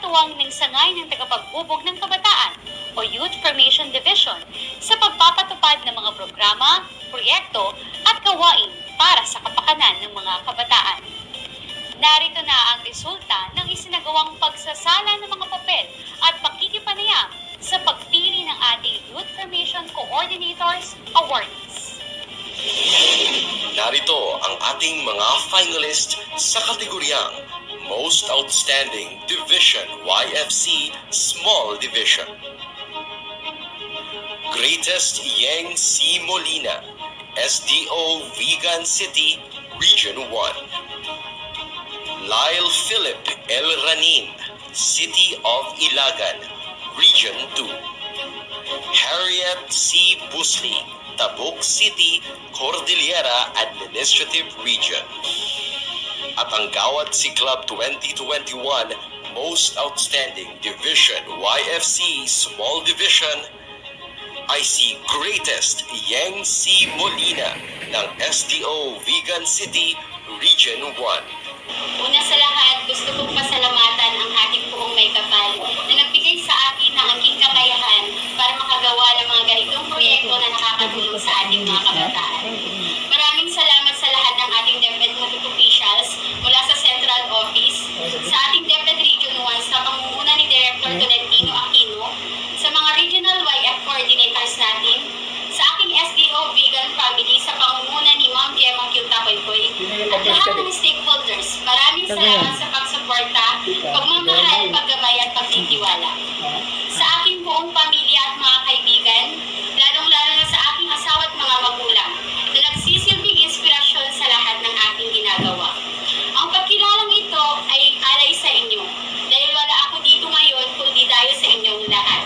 katuwang ng sangay ng tagapagbubog ng kabataan o Youth Formation Division sa pagpapatupad ng mga programa, proyekto at gawain para sa kapakanan ng mga kabataan. Narito na ang resulta ng isinagawang pagsasala ng mga papel at pakikipanayam sa pagpili ng ating Youth Formation Coordinators Awardees. Narito ang ating mga finalist sa kategoryang Most Outstanding Division YFC Small Division. Greatest Yeng C. Molina, SDO Vigan City, Region 1. Lyle Philip L. Ranin, City of Ilagan, Region 2. Harriet C. Busley, Tabuk City, Cordillera Administrative Region. At ang Gawad si Club 2021 Most Outstanding Division YFC Small Division ay si Greatest Yeng C. Molina ng SDO Vigan City, Region 1. Una sa lahat, gusto kong pasalamatan ang ating buong may kapal na nagbigay sa akin ng aking kakayahan para makagawa ng mga ganitong proyekto na nakakatulong sa ating mga kabataan. Maraming salamat sa lahat ng ating DepEd officials mula sa Central Office, sa ating DepEd Region 1 sa pangunguna ni Director Tolentino Aquino, sa mga Regional YF Coordinators natin, sa aking SDO Vegan Family sa pangunguna ni Ma'am Gemma Kyutakoy-Koy, at lahat ng stakeholders. Maraming salamat sa pagsuporta, pagmamahal, paggabay at pagtitiwala. Sa aking buong pamilya at mga kaibigan, lalong-lalo na sa aking asawa at mga magulang, na nagsisilbing inspirasyon sa lahat ng aking ginagawa. Ang pagkilalang ito ay alay sa inyo, dahil wala ako dito ngayon kundi dahil sa inyong lahat.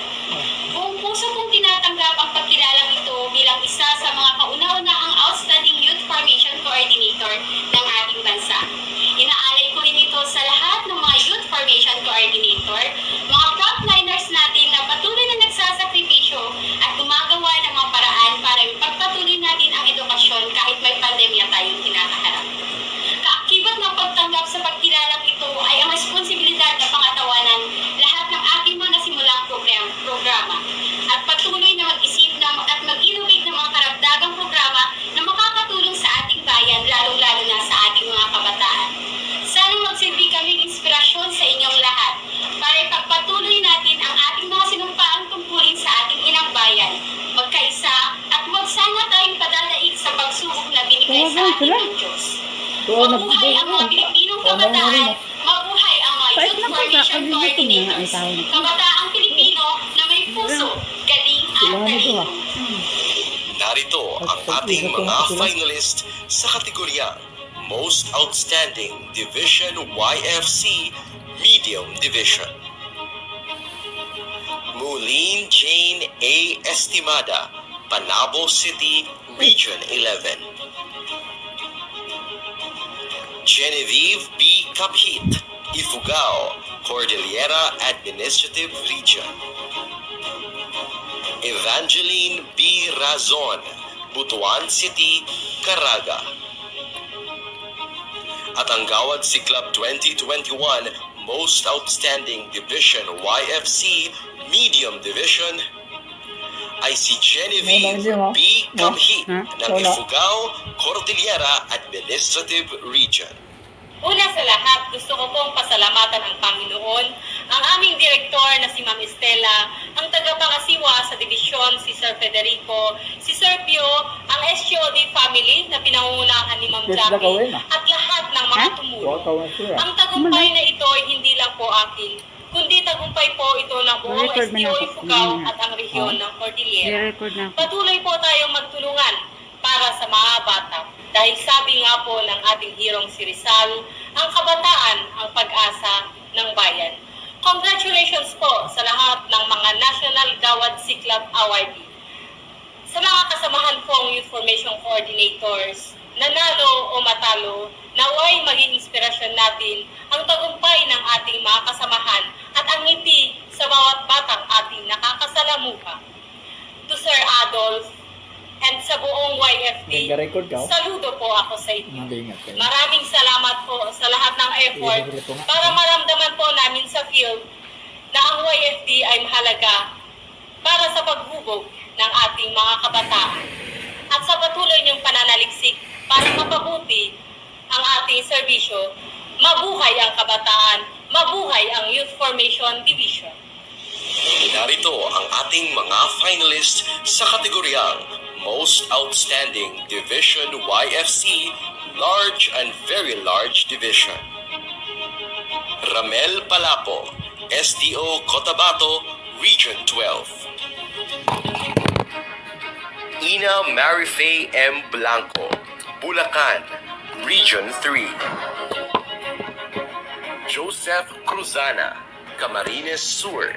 Buong puso kong tinatanggap ang pagkilalang ito bilang isa sa mga kauna-unahang Outstanding Youth Formation Coordinator ng ating bansa. Inaalay ko rin ito sa lahat ng mga Youth Formation Coordinator, mga frontliners natin na patuloy na nagsasakripisyo at gumagawa ng mga paraan para ipagpatuloy natin ang edukasyon kahit may pandemya tayong kinakaharap. Kaakibat ng pagtanggap sa pagkilalang ito ay ang responsibilidad na pangatawanan lahat ng ating mga nasimulang programa at patuloy na mag-isip at mag-innovate ng mga karagdagang programa na makakatulong sa ating bayan, lalong-lalo na sa ating mga kabataan. Sanang magsilbi kaming inspirasyon sa inyong lahat para ipagpatuloy natin ang ating mga sinumpaang tungkulin sa ating inang bayan, magkaisa at huwag sana tayong padadaig sa pagsubok na binigay sa ating ng Diyos. Mabuhay ang mga Pilipinong kabataan, mabuhay ang mga Youth Formation Coordinators, kabataang Pilipino na may puso, galing at talino. Narito ang ating mga finalist sa kategoryang Most Outstanding Division YFC Medium Division. Mulin Jane A. Estimada, Panabo City, Region 11. Genevieve B. Caphit, Ifugao, Cordillera Administrative Region. Evangeline B. Razon, Butuan City, Caraga. At ang Gawad si Club 2021 Most Outstanding Division YFC Medium Division ay si Genevieve B. Caphit ng Ifugao, Cordillera Administrative Region. Una sa lahat, gusto ko pong pasalamatan ang Panginoon, ang aming direktor na si Ma'am Estela, ang tagapangasiwa sa dibisyon si Sir Federico, si Sir Pio, ang SCOD family na pinangungunahan ni Ma'am Jackie, at lahat ng mga tumulong. Ang tagumpay na ito ay hindi lang po akin, kundi tagumpay po ito ng buong SDO Ifugao at ang rehiyon ng Cordillera. Patuloy po tayong magtulungan para sa mga bata. Dahil sabi nga po ng ating hirong si Rizal, ang kabataan ang pag-asa ng bayan. Congratulations po sa lahat ng mga National Gawad C Club Awardee. Sa mga kasamahan pong Youth Formation Coordinators, nanalo o matalo, naway maging inspirasyon natin ang tagumpay ng ating mga kasamahan at ang ngiti sa bawat batang ating nakakasalamuha. To Sir Adolf, and sa buong YFD, saludo po ako sa inyo. Maraming salamat po sa lahat ng effort para maramdaman po namin sa field na ang YFD ay mahalaga para sa paghubog ng ating mga kabataan at sa patuloy niyong pananaliksik para mapabuti ang ating serbisyo. Mabuhay ang kabataan, mabuhay ang Youth Formation Division. Narito ang ating mga finalist sa kategoryang Most Outstanding Division YFC Large and Very Large Division. Ramel Palapo, SDO Cotabato, Region 12. Ina Marifay M. Blanco, Bulacan, Region 3. Joseph Cruzana, Camarines Sur,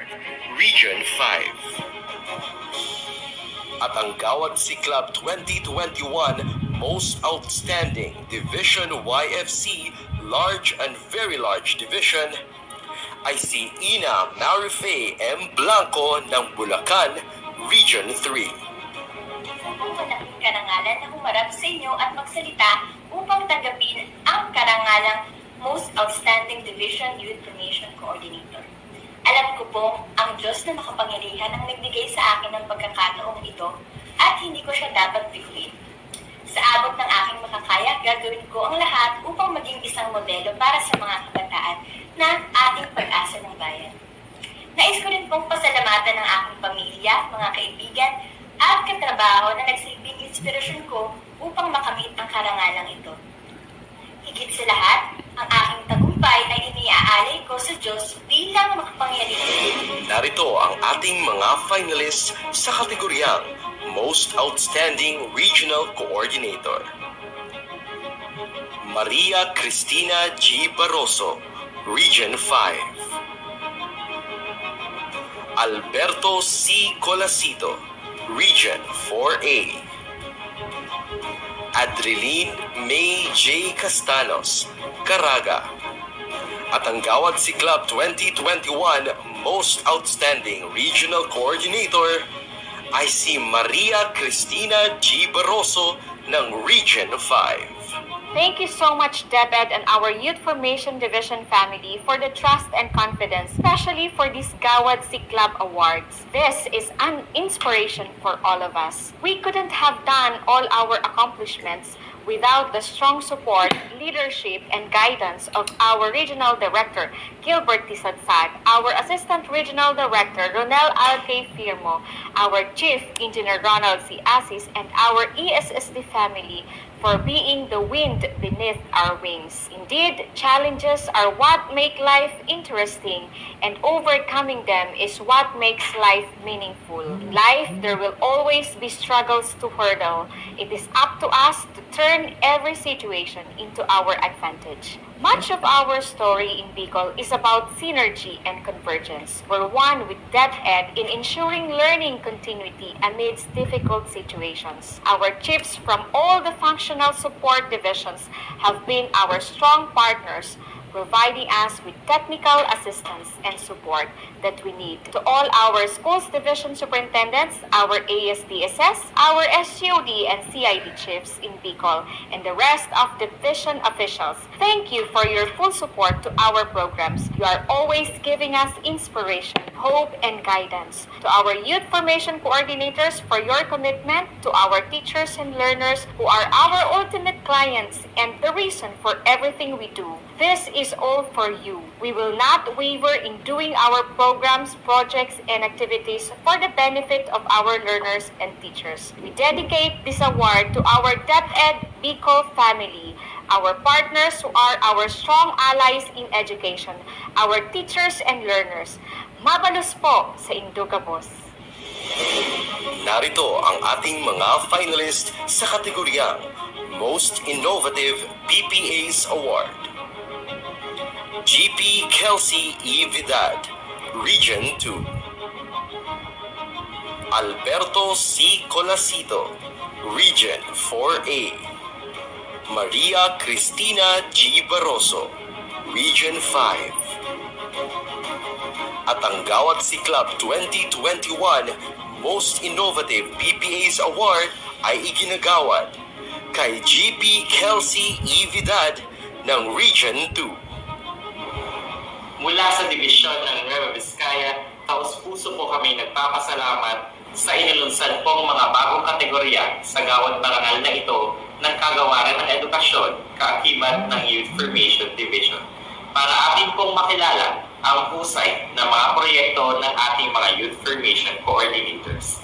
Region 5. At ang Gawad Siklab 2021 Most Outstanding Division YFC Large and Very Large Division ay si Ina Marifay M. Blanco ng Bulacan, Region 3. Ang malaking karangalan na humarap sa inyo at magsalita upang tanggapin ang karangalang Most Outstanding Division Youth Formation Coordinator. Alam ko po, ang Diyos na makapangyarihan ang nagbigay sa akin ng pagkakataong ito at hindi ko siya dapat biguin. Sa abot ng aking makakaya, gagawin ko ang lahat upang maging isang modelo para sa mga kabataan na ating pag-asa ng bayan. Nais ko rin pong pasalamatan ng aking pamilya, mga kaibigan, at katrabaho na nagsilbing inspirasyon ko upang makamit ang karangalang ito. Higit sa lahat, ang aking tagumpay ay iniaalay ko sa Diyos bilang makapangyarihan. Narito ang ating mga finalists sa kategoryang Most Outstanding Regional Coordinator. Maria Cristina G. Barroso, Region 5. Alberto C. Colasito, Region 4A. Adreline May J. Castanos, Caraga. At ang Gawad Siklab 2021 Most Outstanding Regional Coordinator ay si Maria Cristina G. Barroso ng Region 5. Thank you so much, DepEd and our Youth Formation Division family for the trust and confidence, especially for these Gawad Siklab Awards. This is an inspiration for all of us. We couldn't have done all our accomplishments without the strong support, leadership, and guidance of our Regional Director, Gilbert Tisadsad, our Assistant Regional Director, Ronel Alque Firmo, our Chief Engineer Ronald C. Asis, and our ESSD family for being the wind beneath our wings. Indeed, challenges are what make life interesting, and overcoming them is what makes life meaningful. In life, there will always be struggles to hurdle. It is up to us to turn every situation into our advantage. Much of our story in Bicol is about synergy and convergence. We're one with DepEd in ensuring learning continuity amidst difficult situations. Our chiefs from all the functional support divisions have been our strong partners, providing us with technical assistance and support that we need. To all our schools division superintendents, our ASDSS, our SUD and CID chiefs in Bicol, and the rest of division officials, thank you for your full support to our programs. You are always giving us inspiration, hope, and guidance. To our youth formation coordinators for your commitment, to our teachers and learners who are our ultimate clients and the reason for everything we do. This is all for you. We will not waver in doing our programs, projects, and activities for the benefit of our learners and teachers. We dedicate this award to our DepEd Bicol family, our partners who are our strong allies in education, our teachers and learners. Mabalos po sa Indugabos. Narito ang ating mga finalist sa kategoryang Most Innovative PPAs Award. GP Kelsey E. Vidad, Region 2. Alberto C. Colasito, Region 4A. Maria Cristina G. Barroso, Region 5. At ang Gawad Siklab 2021 Most Innovative PPAs Award ay iginagawad kay GP Kelsey E. Vidad ng Region 2. Mula sa dibisyon ng Nueva Vizcaya, Vizcaya, taos-puso po kami nagpapasalamat sa inilunsad pong mga bagong kategorya sa gawad parangal na ito ng Kagawaran ng Edukasyon, kaakibat ng Youth Formation Division, para atin pong makilala ang husay ng mga proyekto ng ating mga Youth Formation Coordinators.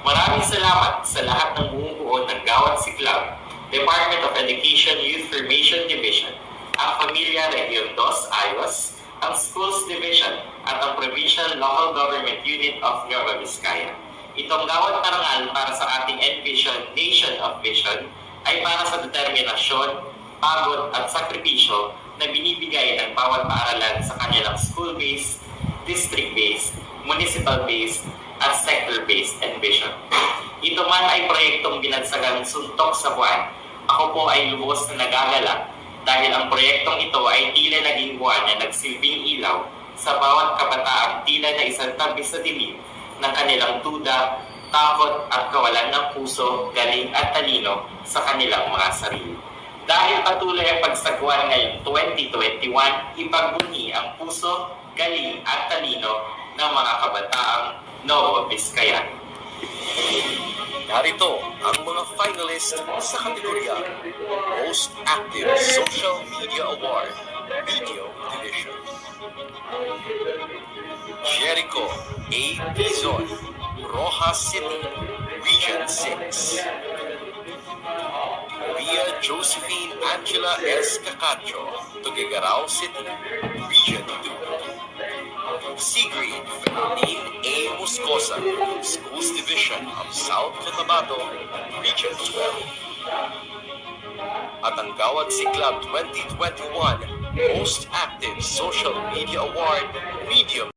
Maraming salamat sa lahat ng bumubuo ng Gawad Siklab, Department of Education Youth Formation Division, ang Pamilya Region 2 Ayos, ang Schools Division at ang Provincial Local Government Unit of Nueva Vizcaya. Itong gawad parangal para sa ating Envision Nation of Vision ay para sa determinasyon, pagod at sakripisyo na binibigay ng bawat paaralan sa kanilang school-based, district-based, municipal-based at sector-based envision. Ito man ay proyektong binagsagang suntok sa buwan. Ako po ay lubos na nagagalak dahil ang proyektong ito ay tila naging buwan na nagsilbing ilaw sa bawat kabataang tila na isang tabi sa dilim ng kanilang duda, takot at kawalan ng puso, galing at talino sa kanilang mga sarili. Dahil patuloy ang pagsagwan ngayong 2021, ipagbunyi ang puso, galing at talino ng mga kabataang Nueva Vizcaya. Narito ang mga finalist sa kategorya Most Active Social Media Award, Video Division. Jericho A. Bizon, Rojas City, Region 6. Via Josephine Angela S. Cacacho, Tuguegarao City, Region 2. Sigrid Fernandine A. Moscosa, Schools Division of South Cotabato, Region 12. At ang Gawad Siklab 2021 Most Active Social Media Award, Medium